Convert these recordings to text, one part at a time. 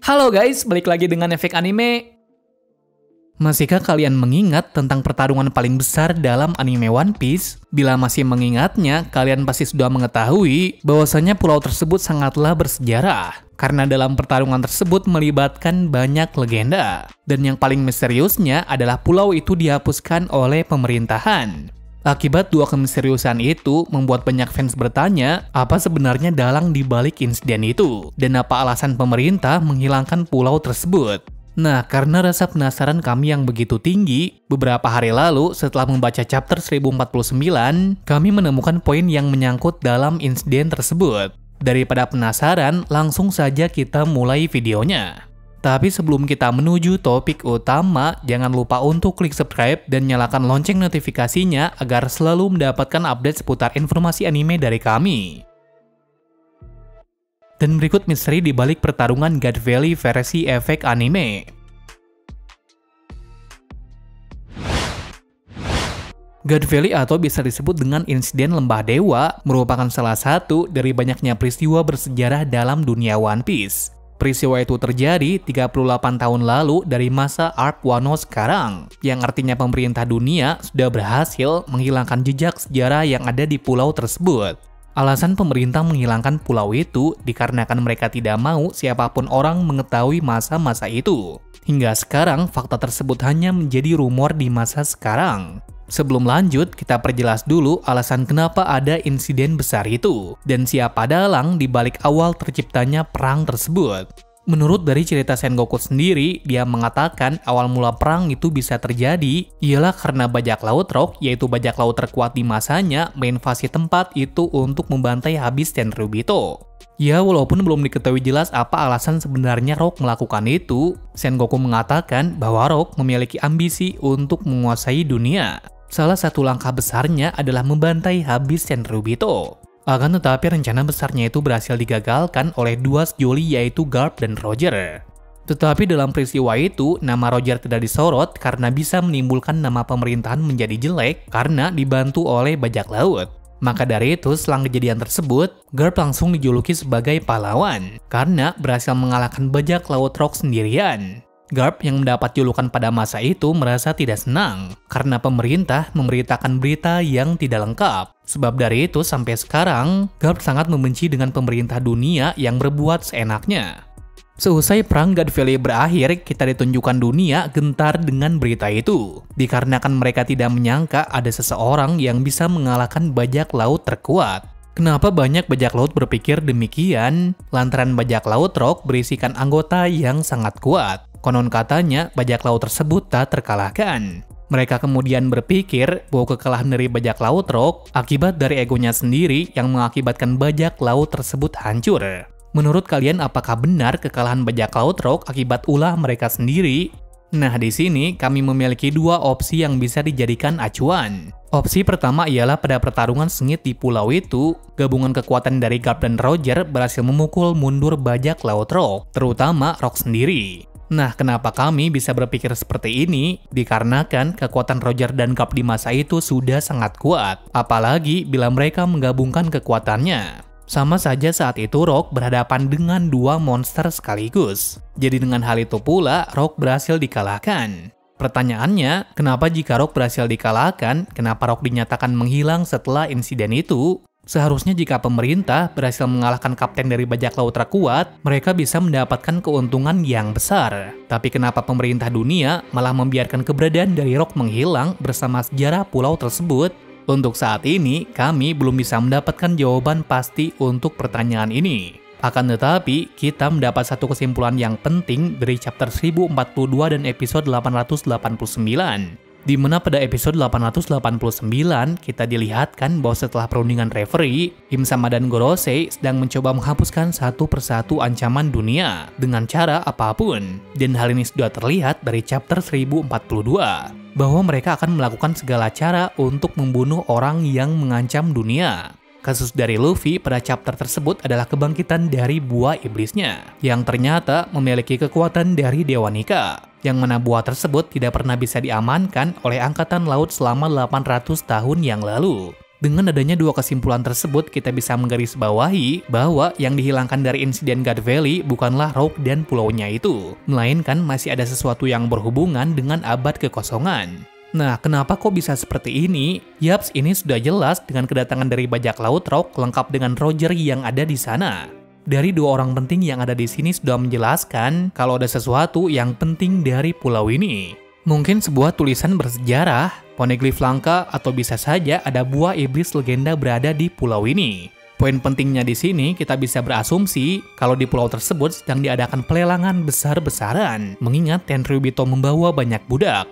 Halo guys, balik lagi dengan Efek Anime. Masihkah kalian mengingat tentang pertarungan paling besar dalam anime One Piece? Bila masih mengingatnya, kalian pasti sudah mengetahui bahwasanya pulau tersebut sangatlah bersejarah. Karena dalam pertarungan tersebut melibatkan banyak legenda. Dan yang paling misteriusnya adalah pulau itu dihapuskan oleh pemerintahan. Akibat dua kemisteriusan itu membuat banyak fans bertanya apa sebenarnya dalang dibalik insiden itu dan apa alasan pemerintah menghilangkan pulau tersebut. Nah, karena rasa penasaran kami yang begitu tinggi, beberapa hari lalu setelah membaca chapter 1049, kami menemukan poin yang menyangkut dalam insiden tersebut. Daripada penasaran, langsung saja kita mulai videonya. Tapi sebelum kita menuju topik utama, jangan lupa untuk klik subscribe dan nyalakan lonceng notifikasinya agar selalu mendapatkan update seputar informasi anime dari kami. Dan berikut misteri di balik pertarungan God Valley versi Efek Anime. God Valley atau bisa disebut dengan insiden Lembah Dewa merupakan salah satu dari banyaknya peristiwa bersejarah dalam dunia One Piece. Peristiwa itu terjadi 38 tahun lalu dari masa Arc Wano sekarang, yang artinya pemerintah dunia sudah berhasil menghilangkan jejak sejarah yang ada di pulau tersebut. Alasan pemerintah menghilangkan pulau itu dikarenakan mereka tidak mau siapapun orang mengetahui masa-masa itu. Hingga sekarang, fakta tersebut hanya menjadi rumor di masa sekarang. Sebelum lanjut, kita perjelas dulu alasan kenapa ada insiden besar itu dan siapa dalang di balik awal terciptanya perang tersebut. Menurut dari cerita Sengoku sendiri, dia mengatakan awal mula perang itu bisa terjadi ialah karena bajak laut Rock, yaitu bajak laut terkuat di masanya, menginvasi tempat itu untuk membantai habis Tenryubito. Ya, walaupun belum diketahui jelas apa alasan sebenarnya Rock melakukan itu, Sengoku mengatakan bahwa Rock memiliki ambisi untuk menguasai dunia. Salah satu langkah besarnya adalah membantai habis Tenryubito. Akan tetapi rencana besarnya itu berhasil digagalkan oleh dua sejoli yaitu Garp dan Roger. Tetapi dalam peristiwa itu, nama Roger tidak disorot karena bisa menimbulkan nama pemerintahan menjadi jelek karena dibantu oleh bajak laut. Maka dari itu, setelah kejadian tersebut, Garp langsung dijuluki sebagai pahlawan karena berhasil mengalahkan bajak laut Rock sendirian. Garp yang mendapat julukan pada masa itu merasa tidak senang karena pemerintah memberitakan berita yang tidak lengkap. Sebab dari itu sampai sekarang, Garp sangat membenci dengan pemerintah dunia yang berbuat seenaknya. Seusai perang God Valley berakhir, kita ditunjukkan dunia gentar dengan berita itu. Dikarenakan mereka tidak menyangka ada seseorang yang bisa mengalahkan bajak laut terkuat. Kenapa banyak bajak laut berpikir demikian? Lantaran bajak laut Rock berisikan anggota yang sangat kuat. Konon katanya, bajak laut tersebut tak terkalahkan. Mereka kemudian berpikir bahwa kekalahan dari bajak laut Rock akibat dari egonya sendiri yang mengakibatkan bajak laut tersebut hancur. Menurut kalian, apakah benar kekalahan bajak laut Rock akibat ulah mereka sendiri? Nah, di sini kami memiliki dua opsi yang bisa dijadikan acuan. Opsi pertama ialah pada pertarungan sengit di pulau itu, gabungan kekuatan dari Garp dan Roger berhasil memukul mundur bajak laut Rock, terutama Rock sendiri. Nah, kenapa kami bisa berpikir seperti ini? Dikarenakan kekuatan Roger dan Garp di masa itu sudah sangat kuat, apalagi bila mereka menggabungkan kekuatannya. Sama saja saat itu Rock berhadapan dengan dua monster sekaligus. Jadi dengan hal itu pula, Rock berhasil dikalahkan. Pertanyaannya, kenapa jika Rock berhasil dikalahkan, kenapa Rock dinyatakan menghilang setelah insiden itu? Seharusnya jika pemerintah berhasil mengalahkan kapten dari bajak laut terkuat, mereka bisa mendapatkan keuntungan yang besar. Tapi kenapa pemerintah dunia malah membiarkan keberadaan dari Rock menghilang bersama sejarah pulau tersebut? Untuk saat ini, kami belum bisa mendapatkan jawaban pasti untuk pertanyaan ini. Akan tetapi, kita mendapat satu kesimpulan yang penting dari chapter 1042 dan episode 889. Di mana pada episode 889, kita dilihatkan bahwa setelah perundingan referee, Im-sama dan Gorosei sedang mencoba menghapuskan satu persatu ancaman dunia dengan cara apapun. Dan hal ini sudah terlihat dari chapter 1042, bahwa mereka akan melakukan segala cara untuk membunuh orang yang mengancam dunia. Kasus dari Luffy pada chapter tersebut adalah kebangkitan dari buah iblisnya, yang ternyata memiliki kekuatan dari Dewa Nika, yang mana buah tersebut tidak pernah bisa diamankan oleh Angkatan Laut selama 800 tahun yang lalu. Dengan adanya dua kesimpulan tersebut, kita bisa menggarisbawahi bahwa yang dihilangkan dari insiden God Valley bukanlah Rock dan pulaunya itu, melainkan masih ada sesuatu yang berhubungan dengan abad kekosongan. Nah, kenapa kok bisa seperti ini? Yaps, ini sudah jelas dengan kedatangan dari bajak laut Rock lengkap dengan Roger yang ada di sana. Dari dua orang penting yang ada di sini sudah menjelaskan kalau ada sesuatu yang penting dari pulau ini. Mungkin sebuah tulisan bersejarah, poneglyph langka, atau bisa saja ada buah iblis legenda berada di pulau ini. Poin pentingnya di sini kita bisa berasumsi kalau di pulau tersebut sedang diadakan pelelangan besar-besaran, mengingat Tenryubito membawa banyak budak.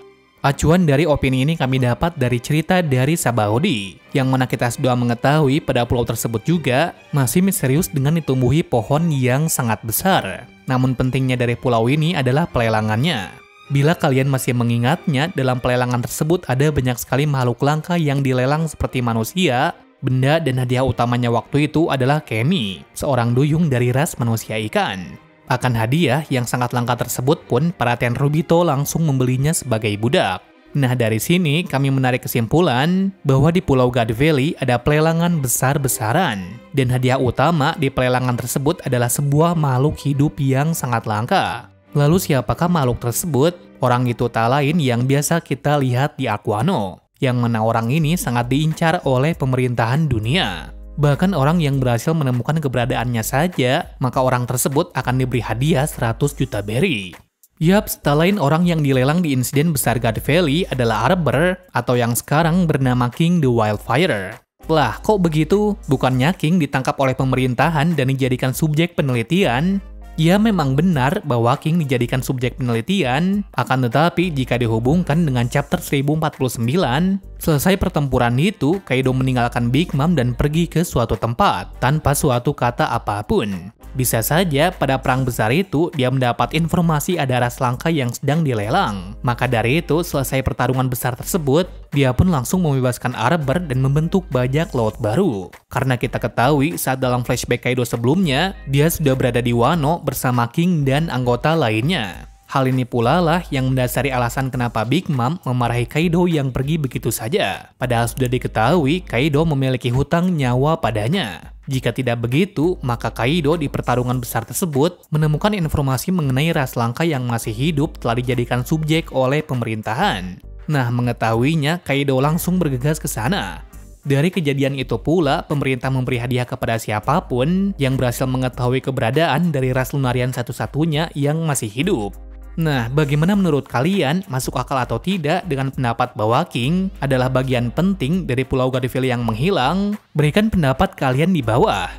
Acuan dari opini ini kami dapat dari cerita dari Sabaody, yang mana kita sudah mengetahui pada pulau tersebut juga masih misterius dengan ditumbuhi pohon yang sangat besar. Namun pentingnya dari pulau ini adalah pelelangannya. Bila kalian masih mengingatnya, dalam pelelangan tersebut ada banyak sekali makhluk langka yang dilelang seperti manusia, benda, dan hadiah utamanya waktu itu adalah Kemi, seorang duyung dari ras manusia ikan. Akan hadiah yang sangat langka tersebut pun, para Tenryubito langsung membelinya sebagai budak. Nah, dari sini kami menarik kesimpulan bahwa di Pulau God Valley ada pelelangan besar-besaran, dan hadiah utama di pelelangan tersebut adalah sebuah makhluk hidup yang sangat langka. Lalu siapakah makhluk tersebut? Orang itu tak lain yang biasa kita lihat di Aquano, yang mana orang ini sangat diincar oleh pemerintahan dunia. Bahkan orang yang berhasil menemukan keberadaannya saja, maka orang tersebut akan diberi hadiah 100 juta berry. Yaps, tak lain orang yang dilelang di insiden besar God Valley adalah Arbor, atau yang sekarang bernama King the Wildfire. Lah, kok begitu? Bukannya King ditangkap oleh pemerintahan dan dijadikan subjek penelitian? Ya, memang benar bahwa King dijadikan subjek penelitian, akan tetapi jika dihubungkan dengan chapter 1049, selesai pertempuran itu, Kaido meninggalkan Big Mom dan pergi ke suatu tempat, tanpa suatu kata apapun. Bisa saja pada perang besar itu, dia mendapat informasi ada ras langka yang sedang dilelang. Maka dari itu, selesai pertarungan besar tersebut, dia pun langsung membebaskan Arbor dan membentuk bajak laut baru. Karena kita ketahui saat dalam flashback Kaido sebelumnya, dia sudah berada di Wano bersama King dan anggota lainnya. Hal ini pula lah yang mendasari alasan kenapa Big Mom memarahi Kaido yang pergi begitu saja. Padahal sudah diketahui Kaido memiliki hutang nyawa padanya. Jika tidak begitu, maka Kaido di pertarungan besar tersebut menemukan informasi mengenai ras langka yang masih hidup telah dijadikan subjek oleh pemerintahan. Nah, mengetahuinya, Kaido langsung bergegas ke sana. Dari kejadian itu pula, pemerintah memberi hadiah kepada siapapun yang berhasil mengetahui keberadaan dari ras Lunarian satu-satunya yang masih hidup. Nah, bagaimana menurut kalian, masuk akal atau tidak dengan pendapat bahwa King adalah bagian penting dari Pulau God Valley yang menghilang? Berikan pendapat kalian di bawah.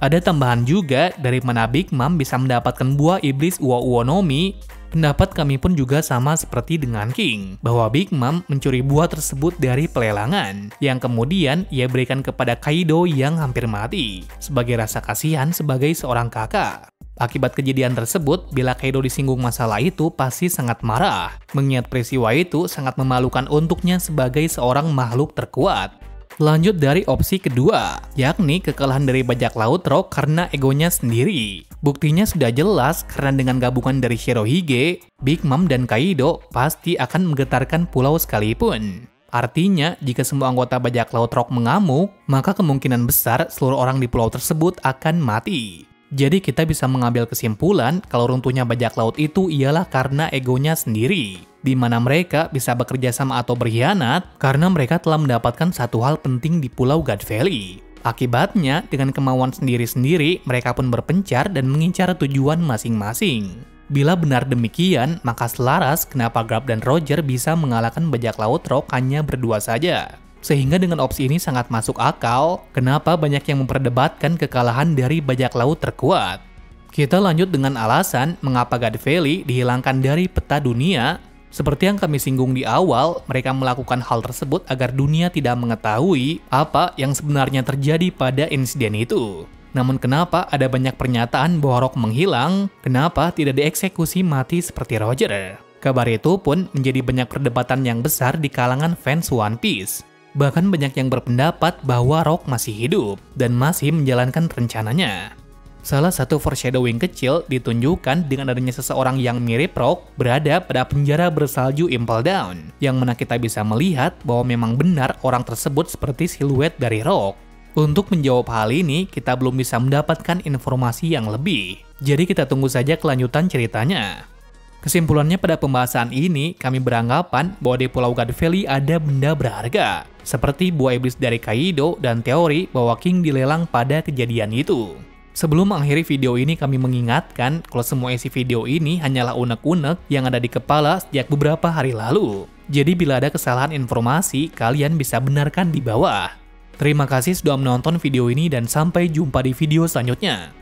Ada tambahan juga dari mana Big Mom bisa mendapatkan buah iblis Uo-Uo no Mi. Pendapat kami pun juga sama seperti dengan King, bahwa Big Mom mencuri buah tersebut dari pelelangan, yang kemudian ia berikan kepada Kaido yang hampir mati, sebagai rasa kasihan sebagai seorang kakak. Akibat kejadian tersebut, bila Kaido disinggung masalah itu pasti sangat marah, mengingat peristiwa itu sangat memalukan untuknya sebagai seorang makhluk terkuat. Lanjut dari opsi kedua, yakni kekalahan dari bajak laut Rock karena egonya sendiri. Buktinya sudah jelas karena dengan gabungan dari Shirohige, Big Mom, dan Kaido pasti akan menggetarkan pulau sekalipun. Artinya, jika semua anggota bajak laut Rock mengamuk, maka kemungkinan besar seluruh orang di pulau tersebut akan mati. Jadi kita bisa mengambil kesimpulan kalau runtuhnya bajak laut itu ialah karena egonya sendiri, di mana mereka bisa bekerja sama atau berkhianat karena mereka telah mendapatkan satu hal penting di Pulau God Valley. Akibatnya, dengan kemauan sendiri-sendiri, mereka pun berpencar dan mengincar tujuan masing-masing. Bila benar demikian, maka selaras kenapa Garp dan Roger bisa mengalahkan bajak laut Rock hanya berdua saja. Sehingga dengan opsi ini sangat masuk akal, kenapa banyak yang memperdebatkan kekalahan dari bajak laut terkuat. Kita lanjut dengan alasan mengapa God Valley dihilangkan dari peta dunia. Seperti yang kami singgung di awal, mereka melakukan hal tersebut agar dunia tidak mengetahui apa yang sebenarnya terjadi pada insiden itu. Namun kenapa ada banyak pernyataan bahwa Rock menghilang, kenapa tidak dieksekusi mati seperti Roger? Kabar itu pun menjadi banyak perdebatan yang besar di kalangan fans One Piece. Bahkan banyak yang berpendapat bahwa Rock masih hidup dan masih menjalankan rencananya. Salah satu foreshadowing kecil ditunjukkan dengan adanya seseorang yang mirip Rock berada pada penjara bersalju Impel Down, yang mana kita bisa melihat bahwa memang benar orang tersebut seperti siluet dari Rock. Untuk menjawab hal ini, kita belum bisa mendapatkan informasi yang lebih. Jadi kita tunggu saja kelanjutan ceritanya. Kesimpulannya pada pembahasan ini, kami beranggapan bahwa di Pulau God Valley ada benda berharga, seperti buah iblis dari Kaido dan teori bahwa King dilelang pada kejadian itu. Sebelum mengakhiri video ini, kami mengingatkan kalau semua isi video ini hanyalah unek-unek yang ada di kepala sejak beberapa hari lalu. Jadi bila ada kesalahan informasi, kalian bisa benarkan di bawah. Terima kasih sudah menonton video ini dan sampai jumpa di video selanjutnya.